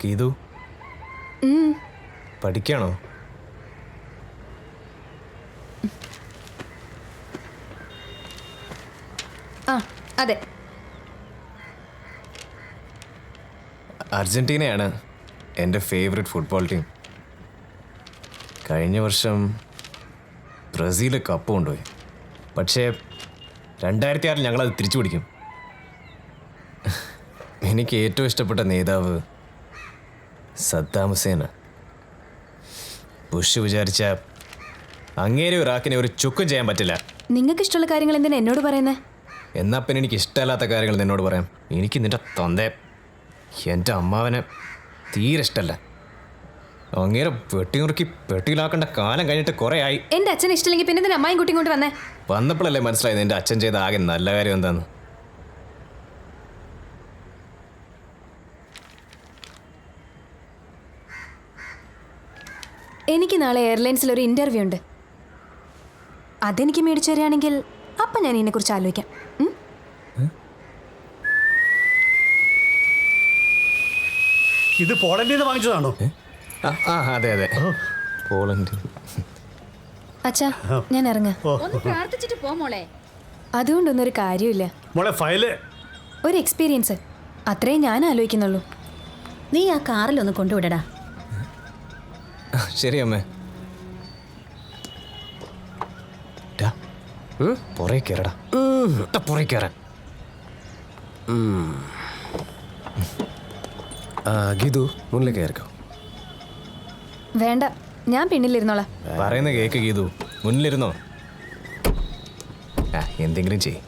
ഗീതു പഠിക്കാണോ? ആ അതെ. അർജന്റീനയാണ് എൻ്റെ ഫേവറേറ്റ് ഫുട്ബോൾ ടീം. കഴിഞ്ഞ വർഷം ബ്രസീൽ കപ്പ് കൊണ്ടുപോയി. പക്ഷേ 2006 ഞങ്ങളത് തിരിച്ചു പിടിക്കും. എനിക്ക് ഏറ്റവും ഇഷ്ടപ്പെട്ട നേതാവ് സദ്ദാം ഹുസൈനാണ്. ബുഷ് വിചാരിച്ച അങ്ങേരെ ഇറാഖിനെ ഒരു ചുക്കും ചെയ്യാൻ പറ്റില്ല. നിങ്ങൾക്ക് ഇഷ്ടമുള്ള കാര്യങ്ങൾ എന്തിനാ എന്നോട് പറയുന്നേ? എന്നാ പിന്നെ എനിക്ക് ഇഷ്ടമല്ലാത്ത കാര്യങ്ങൾ നിന്നോട് പറയാം. എനിക്ക് നിന്റെ തന്തയെ, എൻ്റെ അമ്മാവനെ തീരെ ഇഷ്ടമല്ല. അങ്ങേരെ വെട്ടിനുറുക്കി പെട്ടിയിലാക്കേണ്ട കാലം കഴിഞ്ഞിട്ട് കുറേ ആയി. എൻ്റെ അച്ഛനെ ഇഷ്ടമില്ലെങ്കിൽ പിന്നെ എന്തിനാ അമ്മായും കുട്ടിയും കൊണ്ട് വന്നേ? വന്നപ്പോഴല്ലേ മനസ്സിലായത് എൻ്റെ അച്ഛൻ ചെയ്ത ആകെ നല്ല കാര്യം എന്താന്ന്. എനിക്ക് നാളെ എയർലൈൻസിൽ ഒരു ഇൻ്റർവ്യൂ ഉണ്ട്. അതെനിക്ക് മേടിച്ചു തരികയാണെങ്കിൽ അപ്പം ഞാൻ ഇതിനെക്കുറിച്ച് ആലോചിക്കാം. ഇത് പോളണ്ടിൽ നിന്ന് വാങ്ങിച്ചതാണോ? അതെ അതെ, പോളണ്ട്. അച്ഛാ ഞാൻ ഇറങ്ങാം. പ്രാർത്ഥിച്ചിട്ട് പോ മോളെ. അതുകൊണ്ടൊന്നൊരു കാര്യമില്ല മോളെ ഫയല്. ഒരു എക്സ്പീരിയൻസ് അത്രേ ഞാൻ ആലോചിക്കുന്നുള്ളൂ. നീ ആ കാറിലൊന്ന് കൊണ്ടുവിടടാ. ശരി അമ്മേ. പുറകെ കയറടാ, പുറകെ കയറാൻ. ഗീതു മുന്നിൽ കയറിക്കോ. വേണ്ട, ഞാൻ പിന്നിലിരുന്നോളാം. പറയുന്ന കേക്ക് ഗീതു, മുന്നിലിരുന്നോ. എന്തെങ്കിലും ചെയ്.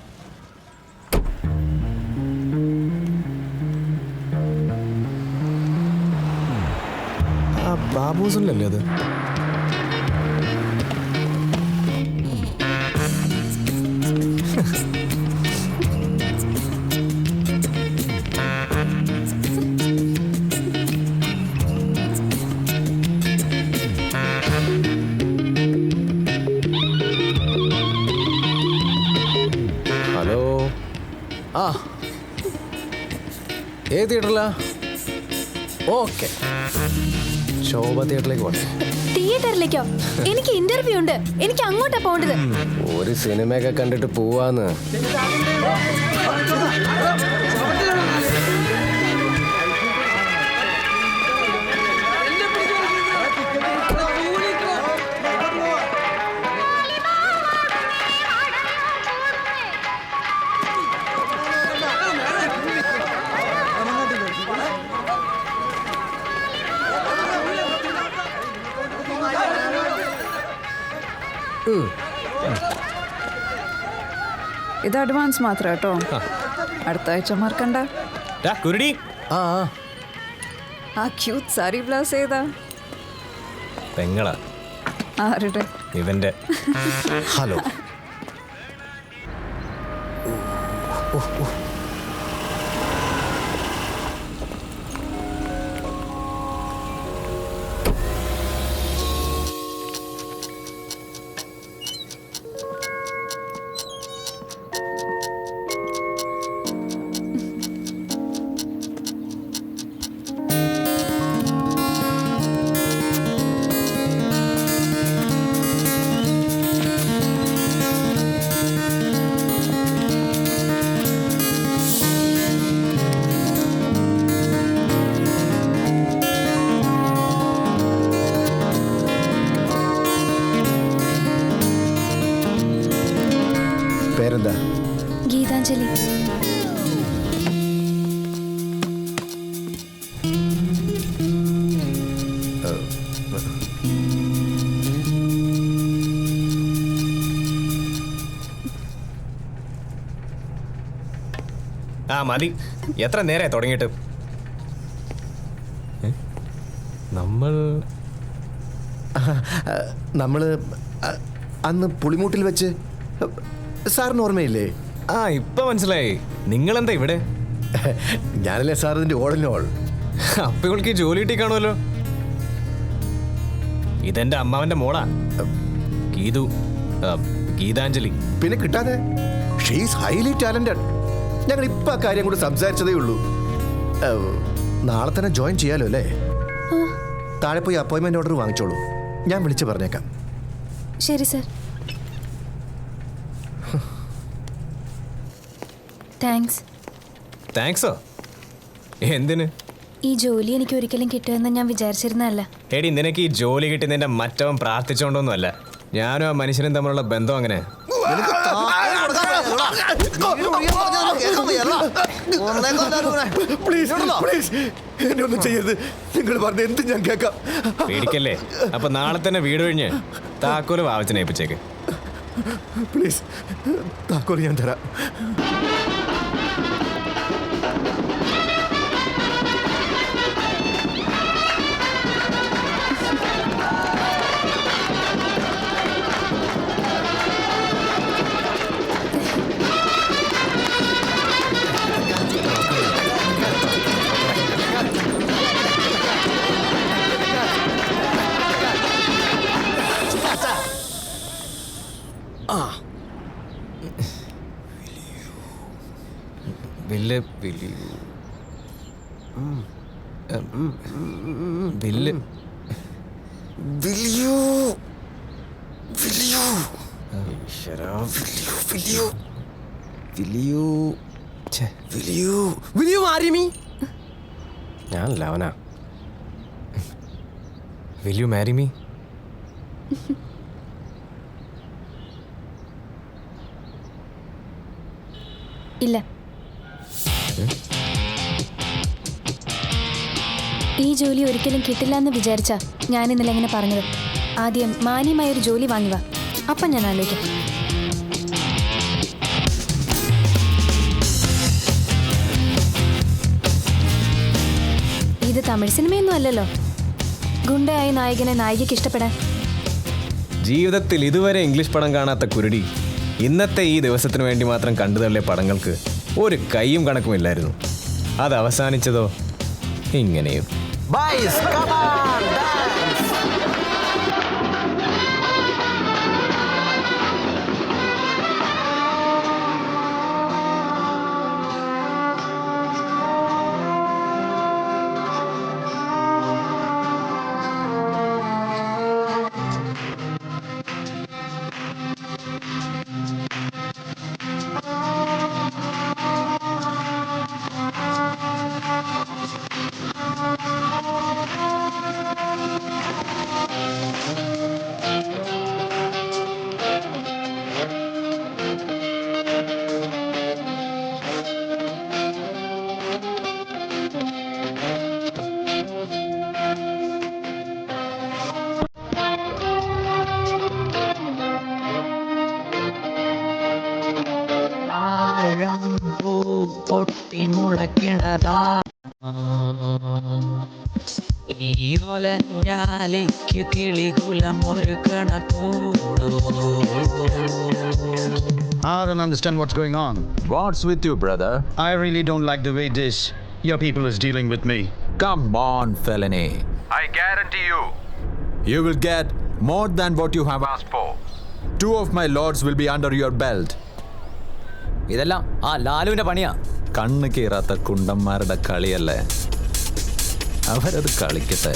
ബാബൂസല്ലേ അത്? ഹലോ. ഏത് തിയേറ്ററിലാ? ഓക്കെ, ശോഭ തിയേറ്ററിലേക്ക് പോട്ടെ. തിയേറ്ററിലേക്കോ? എനിക്ക് ഇന്റർവ്യൂ ഉണ്ട്, എനിക്ക് അങ്ങോട്ടാ പോകേണ്ടത്. ഒരു സിനിമയൊക്കെ കണ്ടിട്ട് പോവാന്ന്. ഇത് അഡ്വാൻസ് മാത്രം കേട്ടോ, അടുത്ത ആഴ്ച മറക്കണ്ട. കുരുടി, ആ ക്യൂട്ട് സാരി ബ്ലൗസ് ഏതാ? പെങ്ങളാ. ആരുടെ? ഇവന്റെ. ഹലോ. പേരെന്താ? ഗീതാഞ്ജലി. മതി, എത്ര നേരമായി തുടങ്ങിയിട്ട്. നമ്മള് അന്ന് പുളിമൂട്ടിൽ വെച്ച് സാറിന് ഓർമ്മയില്ലേ? ഇപ്പൊ മനസ്സിലായി. നിങ്ങളെന്താ ഇവിടെ? ഞാനല്ലേ സാറിന്റെ ഓൾ ഇൻ ഓൾ. അപ്പൊ ഇവൾക്ക് ജോലി കിട്ടി കാണുമല്ലോ. ഇതെന്റെ അമ്മാവന്റെ മോളാ, ഗീതു, ഗീതാഞ്ജലി. പിന്നെ കിട്ടാതെ? She's highly talented. ഞങ്ങൾ ഇപ്പൊ ആ കാര്യം കൂടെ സംസാരിച്ചതേ ഉള്ളൂ. നാളെ തന്നെ ജോയിൻ ചെയ്യാലോ അല്ലേ? താഴെ പോയി അപ്പോയിൻമെന്റ് ഓർഡർ വാങ്ങിച്ചോളൂ, ഞാൻ വിളിച്ച് പറഞ്ഞേക്കാം. ശരി സർ. താങ്ക്സ്. താങ്ക്സോ? എന്തിന്? ഈ ജോലി എനിക്ക് ഒരിക്കലും കിട്ടുമെന്ന് ഞാൻ വിചാരിച്ചിരുന്നതല്ല. എടി, നിനക്ക് ഈ ജോലി കിട്ടുന്നതിന്റെ മറ്റവൻ പ്രാർത്ഥിച്ചോണ്ടൊന്നുമല്ല. ഞാനും ആ മനുഷ്യനും തമ്മിലുള്ള ബന്ധം അങ്ങനെ. എന്നെ ഒന്നും ചെയ്യരുത്, നിങ്ങൾ പറഞ്ഞ എന്ത് ഞാൻ കേൾക്കാം. പേടിക്കല്ലേ. അപ്പൊ നാളെ തന്നെ വീട് കഴിഞ്ഞ് താക്കോല് വാവച്ചനെ ഏൽപ്പിച്ചേക്ക്. പ്ലീസ്, താക്കോല് ഞാൻ തരാം. ബില്ല് ബില്ല് ഞാനല്ല, അവനാ. Will you marry me? ഇല്ല. ഈ ജോലി ഒരിക്കലും കിട്ടില്ല എന്ന് വിചാരിച്ചാ ഞാൻ ഇന്നലെ എങ്ങനെ പറഞ്ഞത്. ആദ്യം മാന്യമായൊരു ജോലി വാങ്ങിവാ, അപ്പം ഞാൻ ആലോചിക്കാം. ഇത് തമിഴ് സിനിമയൊന്നും അല്ലല്ലോ, ഗുണ്ടയായ നായകനെ നായികയ്ക്ക് ഇഷ്ടപ്പെടാൻ. ജീവിതത്തിൽ ഇതുവരെ ഇംഗ്ലീഷ് പടം കാണാത്ത കുരുടി ഇന്നത്തെ ഈ ദിവസത്തിന് വേണ്ടി മാത്രം കണ്ടു തള്ളിയ പടങ്ങൾക്ക് ഒരു കൈയും കണക്കുമില്ലായിരുന്നു. അത് അവസാനിച്ചതോ ഇങ്ങനെയും. പൊട്ടി മുളക്കിണതാ ഈലയ്ക്ക് കിളികുലം ഒരു കണക്കൂടോ. I don't understand what's going on. What's with you, brother? I really don't like the way your people is dealing with me. Come on, felony. I guarantee you, You will get more than what you have asked for. 2 of my lords will be under your belt. ഇതെല്ലാം ആ ലാലുവിന്റെ പണിയാ. കണ്ണ് കീറാത്ത കുണ്ടന്മാരുടെ കളിയല്ലേ, അവരത് കളിക്കട്ടെ.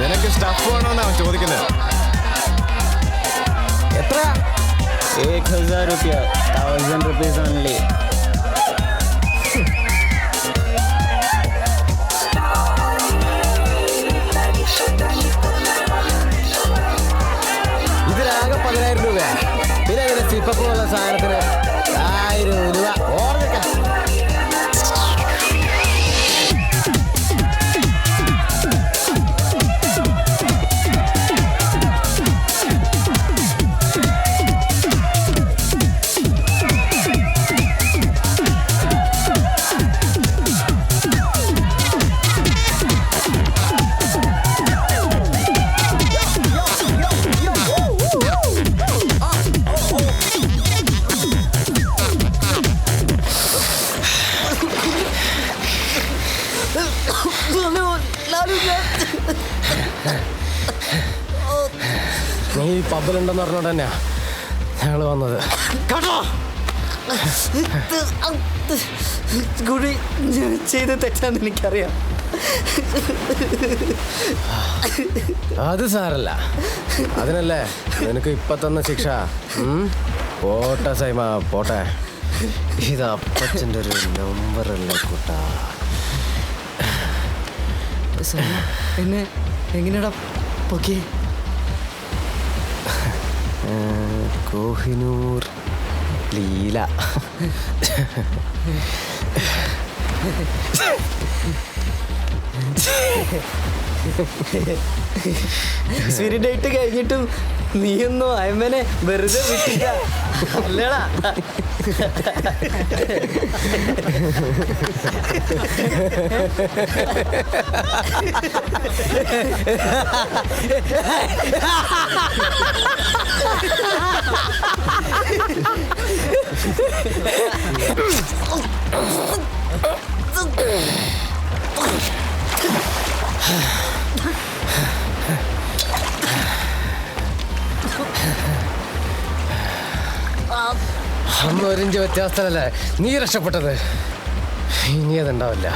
നിനക്ക് stuff വേണോന്നാണ് ചോദിക്കുന്നത്. എത്ര? 1000 rupees, 1000 rupees only. ഇതിലാകെ 10000 രൂപ. പിന്നെ ഇങ്ങനെ സിപ്പുള്ള സാധനത്തിന് 1000 രൂപ ഓർമ്മിക്കാം. നീ പബ്ബിലുണ്ടെന്ന് പറഞ്ഞോണ്ട് തന്നെയാ ഞങ്ങൾ വന്നത്. കുടി ഞാൻ ചെയ്ത് തെറ്റാന്ന് എനിക്കറിയാം. അത് സാരല്ല, അതിനല്ലേ നിനക്ക് ഇപ്പൊ തന്ന ശിക്ഷ. പോട്ടെ സൈമ, പോട്ടെ. ഇത് അപ്പച്ചൻ്റെ ഒരു നമ്പറല്ലേ കൂട്ടാ. എന്നെ എങ്ങനെയാടാ പൊക്കി? കോഹിനൂർ ലീല. എക്സ്പീരി ഡേറ്റ് കഴിഞ്ഞിട്ടും നീയൊന്നും അയമ്മനെ വെറുതെ വിട്ടില്ല അല്ലേടാ? അന്ന് 1 ഇഞ്ച് വ്യത്യാസത്തിലല്ലേ നീ രക്ഷപ്പെട്ടത്. ഇനി അതുണ്ടാവില്ല.